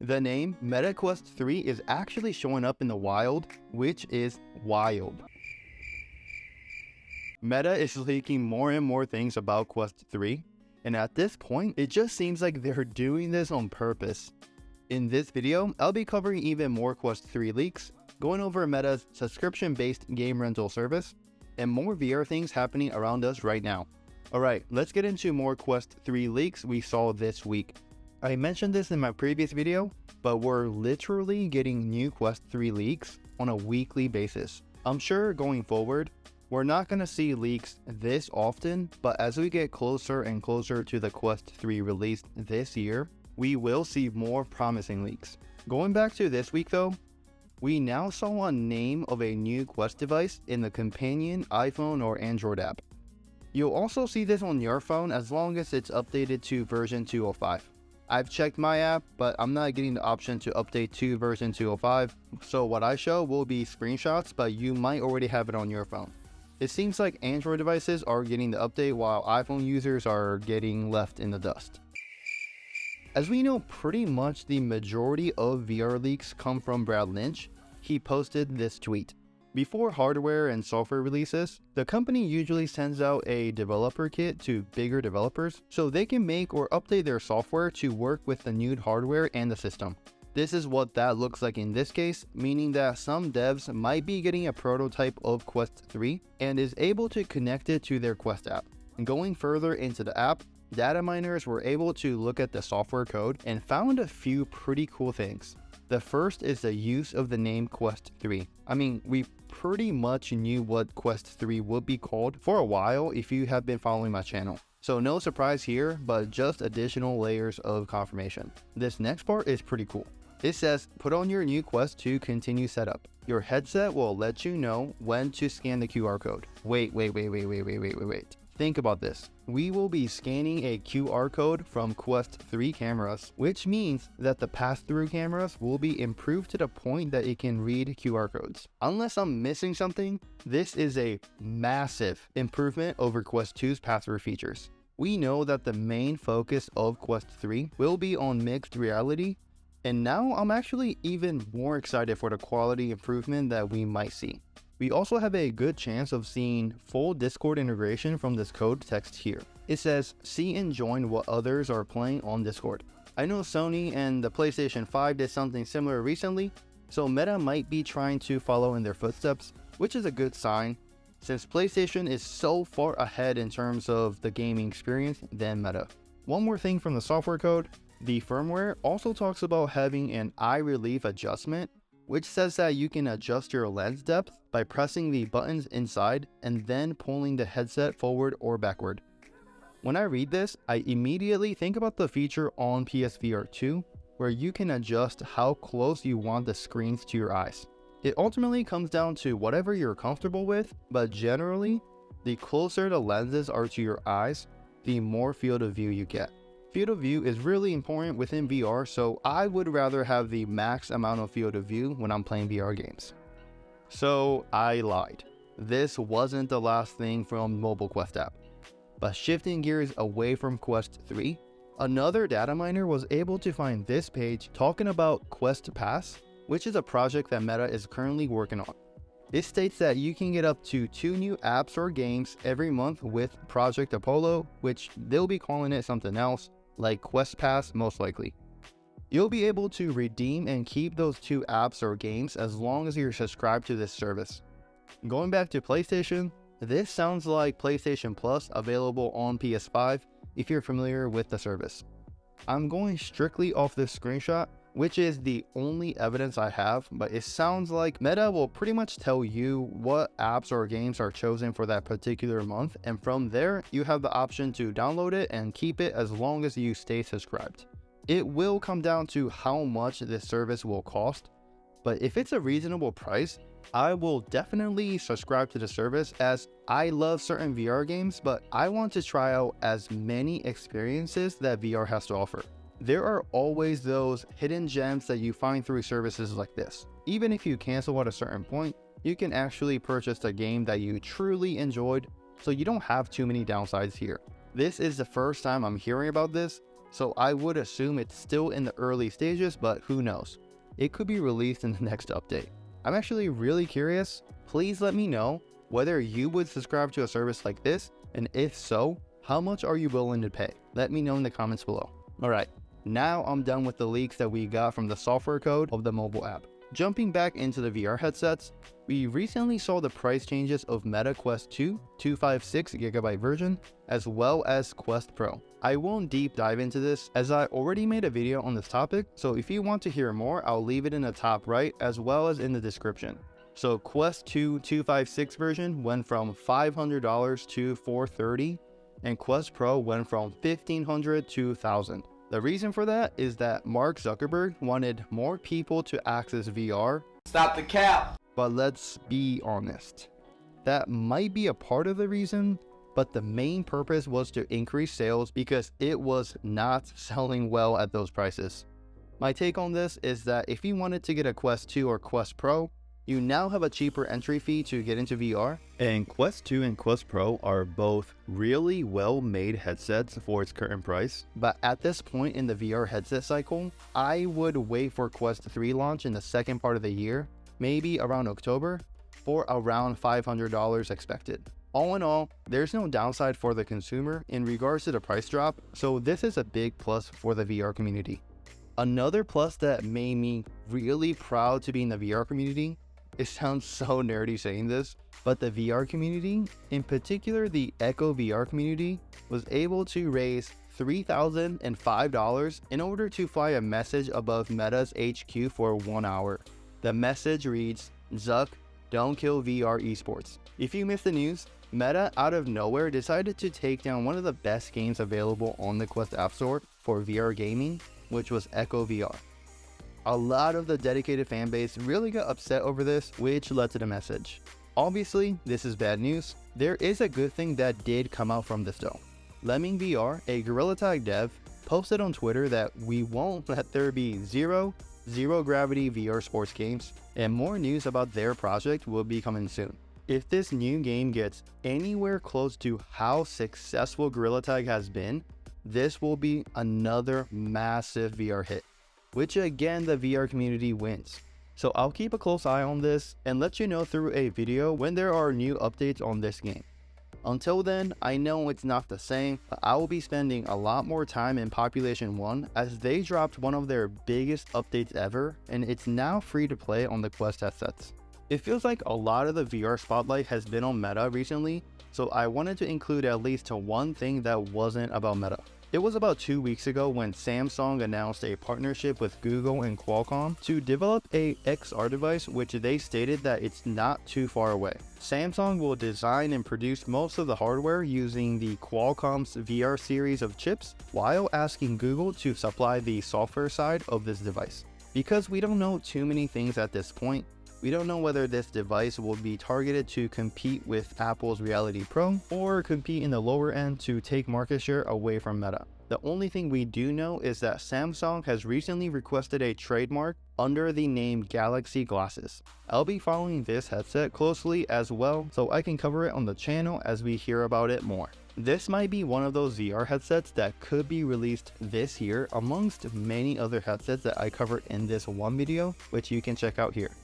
The name Meta Quest 3 is actually showing up in the wild, which is wild. Meta is leaking more and more things about Quest 3, and at this point, it just seems like they're doing this on purpose. In this video, I'll be covering even more Quest 3 leaks, going over Meta's subscription-based game rental service, and more VR things happening around us right now. Alright, let's get into more Quest 3 leaks we saw this week. I mentioned this in my previous video, but we're literally getting new Quest 3 leaks on a weekly basis. I'm sure going forward, we're not going to see leaks this often, but as we get closer and closer to the Quest 3 release this year, we will see more promising leaks. Going back to this week though, we now saw a name of a new Quest device in the companion iPhone or Android app. You'll also see this on your phone as long as it's updated to version 205. I've checked my app, but I'm not getting the option to update to version 205, so what I show will be screenshots, but you might already have it on your phone. It seems like Android devices are getting the update while iPhone users are getting left in the dust. As we know, pretty much the majority of VR leaks come from Brad Lynch. He posted this tweet. Before hardware and software releases, the company usually sends out a developer kit to bigger developers so they can make or update their software to work with the new hardware and the system. This is what that looks like in this case, meaning that some devs might be getting a prototype of Quest 3 and is able to connect it to their Quest app. Going further into the app, data miners were able to look at the software code and found a few pretty cool things. The first is the use of the name Quest 3. I mean, we pretty much knew what Quest 3 would be called for a while if you have been following my channel. So no surprise here, but just additional layers of confirmation. This next part is pretty cool. It says, put on your new Quest to continue setup. Your headset will let you know when to scan the QR code. Wait. Think about this. We will be scanning a QR code from Quest 3 cameras, which means that the pass-through cameras will be improved to the point that it can read QR codes. Unless I'm missing something, this is a massive improvement over Quest 2's pass-through features. We know that the main focus of Quest 3 will be on mixed reality, and now I'm actually even more excited for the quality improvement that we might see. We also have a good chance of seeing full Discord integration from this code text here. It says, see and join what others are playing on Discord. I know Sony and the PlayStation 5 did something similar recently, so Meta might be trying to follow in their footsteps, which is a good sign, since PlayStation is so far ahead in terms of the gaming experience than Meta. One more thing from the software code, the firmware also talks about having an eye relief adjustment, which says that you can adjust your lens depth by pressing the buttons inside and then pulling the headset forward or backward. When I read this, I immediately think about the feature on PSVR 2, where you can adjust how close you want the screens to your eyes. It ultimately comes down to whatever you're comfortable with, but generally, the closer the lenses are to your eyes, the more field of view you get. Field of view is really important within VR, so I would rather have the max amount of field of view when I'm playing VR games. So I lied. This wasn't the last thing from mobile Quest app. But shifting gears away from Quest 3, another data miner was able to find this page talking about Quest Pass, which is a project that Meta is currently working on. It states that you can get up to 2 new apps or games every month with Project Apollo, which they'll be calling it something else, like Quest Pass most likely. You'll be able to redeem and keep those 2 apps or games as long as you're subscribed to this service. Going back to PlayStation, this sounds like PlayStation Plus available on PS5 if you're familiar with the service. I'm going strictly off this screenshot, which is the only evidence I have, but it sounds like Meta will pretty much tell you what apps or games are chosen for that particular month, and from there, you have the option to download it and keep it as long as you stay subscribed. It will come down to how much this service will cost, but if it's a reasonable price, I will definitely subscribe to the service as I love certain VR games, but I want to try out as many experiences that VR has to offer. There are always those hidden gems that you find through services like this. Even if you cancel at a certain point, you can actually purchase a game that you truly enjoyed, so you don't have too many downsides here. This is the first time I'm hearing about this, so I would assume it's still in the early stages, but who knows? It could be released in the next update. I'm actually really curious. Please let me know whether you would subscribe to a service like this, and if so, how much are you willing to pay? Let me know in the comments below. Alright, now I'm done with the leaks that we got from the software code of the mobile app. Jumping back into the VR headsets, we recently saw the price changes of Meta Quest 2 256GB version, as well as Quest Pro. I won't deep dive into this as I already made a video on this topic, so if you want to hear more, I'll leave it in the top right as well as in the description. So Quest 2 256 version went from $500 to $430, and Quest Pro went from $1,500 to $1,000. The reason for that is that Mark Zuckerberg wanted more people to access VR. Stop the cap! But let's be honest, that might be a part of the reason, but the main purpose was to increase sales because it was not selling well at those prices. My take on this is that if you wanted to get a Quest 2 or Quest Pro, you now have a cheaper entry fee to get into VR. And Quest 2 and Quest Pro are both really well-made headsets for its current price. But at this point in the VR headset cycle, I would wait for Quest 3 launch in the second part of the year, maybe around October, for around $500 expected. All in all, there's no downside for the consumer in regards to the price drop, so this is a big plus for the VR community. Another plus that made me really proud to be in the VR community, it sounds so nerdy saying this, but the VR community, in particular the Echo VR community, was able to raise $3,005 in order to fly a message above Meta's HQ for 1 hour. The message reads, "Zuck, don't kill VR esports." If you missed the news, Meta out of nowhere decided to take down one of the best games available on the Quest App Store for VR gaming, which was Echo VR. A lot of the dedicated fanbase really got upset over this, which led to the message. Obviously, this is bad news. There is a good thing that did come out from this though. Lemming VR, a Gorilla Tag dev, posted on Twitter that we won't let there be zero gravity VR sports games, and more news about their project will be coming soon. If this new game gets anywhere close to how successful Gorilla Tag has been, this will be another massive VR hit, which again the VR community wins. So I'll keep a close eye on this and let you know through a video when there are new updates on this game. Until then, I know it's not the same, but I will be spending a lot more time in Population 1 as they dropped one of their biggest updates ever, and it's now free to play on the Quest headsets. It feels like a lot of the VR spotlight has been on Meta recently, so I wanted to include at least one thing that wasn't about Meta. It was about 2 weeks ago when Samsung announced a partnership with Google and Qualcomm to develop a XR device, which they stated that it's not too far away. Samsung will design and produce most of the hardware using the Qualcomm's VR series of chips, while asking Google to supply the software side of this device. Because we don't know too many things at this point, we don't know whether this device will be targeted to compete with Apple's Reality Pro or compete in the lower end to take market share away from Meta. The only thing we do know is that Samsung has recently requested a trademark under the name Galaxy Glasses. I'll be following this headset closely as well, so I can cover it on the channel as we hear about it more. This might be one of those VR headsets that could be released this year amongst many other headsets that I covered in this one video, which you can check out here.